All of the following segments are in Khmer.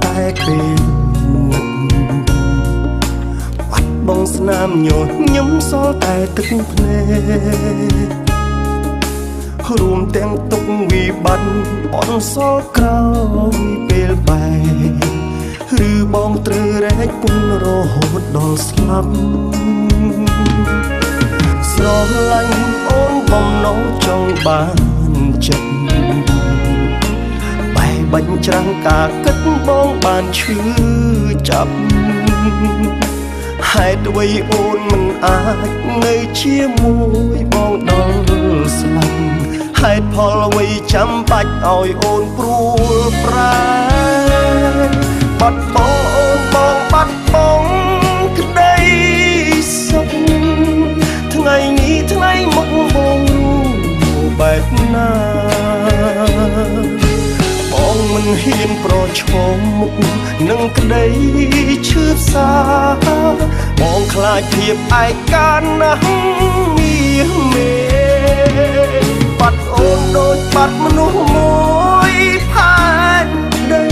តែពេលបាត់បងស្នាមញញឹមសល់តែទឹកភ្នែករួមទាំងទុកវិបត្តិអន់សល់ក្រោយពេលបែកឬបងត្រូវរែកពុនរហូតដល់ស្លាប់ស្រឡាញ់អូនបំណងចង់បានចិត្តបែកបាញ់ច្រាំងការគិតបងបានឈឺចាប់ហេតុអ្វីអូនមិនអាចនៅជាមួយបងដល់ស្លាប់ហេតុផលអ្វីចាំបាច់ឲ្យអូនព្រួលប្រែបាត់បង់អូនបងបាត់បង់ក្តីសុខថ្ងៃនេះថ្ងៃមុខបងបែបណាបងមិនហ៊ានប្រឈមមុខនឹងក្តីឈឺផ្សាបងខ្លាចភាពឯកាណាស់មាសមេបាត់អូនដូចបាត់មនុស្សមួយផែនដី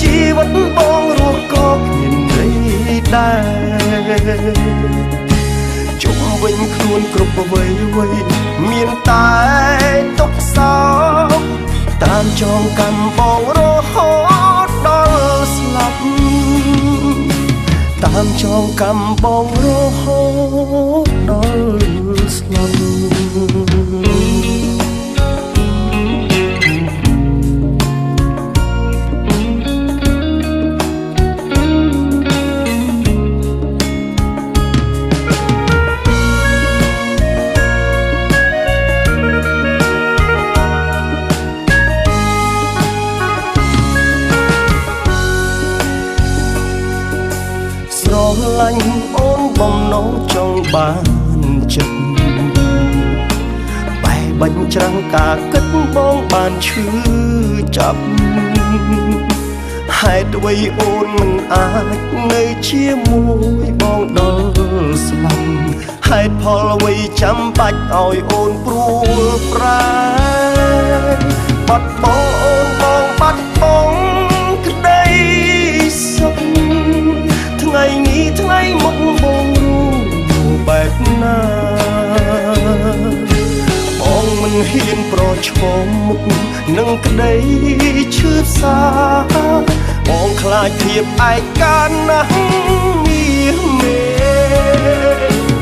ជីវិតបងរស់ក៏គ្មានន័យដែរជុំវិញខ្លួនគ្រប់អ្វីមានតែទុក្ខសោកតាមចងកម្មបងរហូតដល់ស្លាប់តាមចងកម្មបងរហូតដល់ស្លាប់ស្រឡាញ់អូនបំណងចង់បានចិត្តបែកបាញ់ច្រាំងការគិតបងបានឈឺចាប់ហេតុអ្វីអូនមិនអាចនៅជាមួយបងដល់ស្លាប់ហេតុផលអ្វីចាំបាច់ឲ្យអូនព្រួលប្រែបាត់បង់អូនបងបាត់បង់ក្តីសុខថ្ងៃនេះថ្ងៃមុខបងបែបណាបងមិនហ៊ានប្រឈមមុខនឹងក្តីឈឺផ្សាបងខ្លាចភាពឯកាណាស់មាសមេ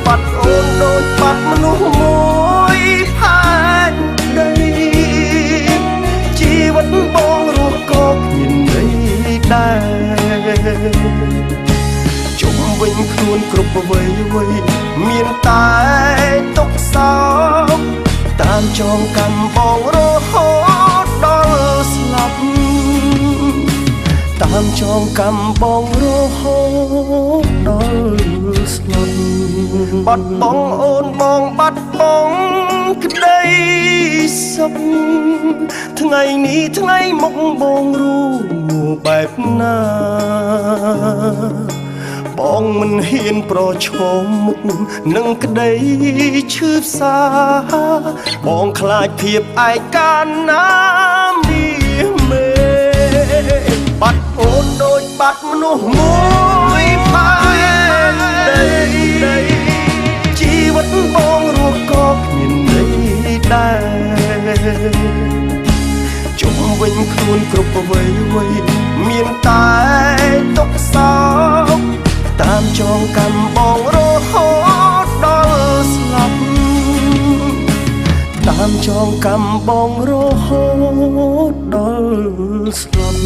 បាត់អូនដូចបាត់មនុស្សមួយផែនដីជីវិតបងរស់ក៏គ្មានន័យដែរជុំវិញខ្លួនគ្រប់អ្វីមានតែទុក្ខសោកតាមចងកម្មបងរហូតដល់ស្លាប់តាមចងកម្មបងរហូតដល់ស្លាប់បាត់បង់អូនបងបាត់បង់ក្តីសុខថ្ងៃនេះថ្ងៃមុខបងរួមបែបណាបងមិនហ៊ានប្រឈមមុខនឹងក្តីឈឺផ្សាបងខ្លាចភាពឯកាណាមាសមេបាត់អូនដូចបាត់មនុស្សមួយផែនដីជីវិតបងរស់ក៏គ្មានន័យដែរជុំវិញខ្លួនគ្រប់អ្វីមានតែទុក្ខសោកតាមចងកម្មបងរហូតដល់ស្លាប់តាមចងកម្មបងរហូតដល់ស្លាប់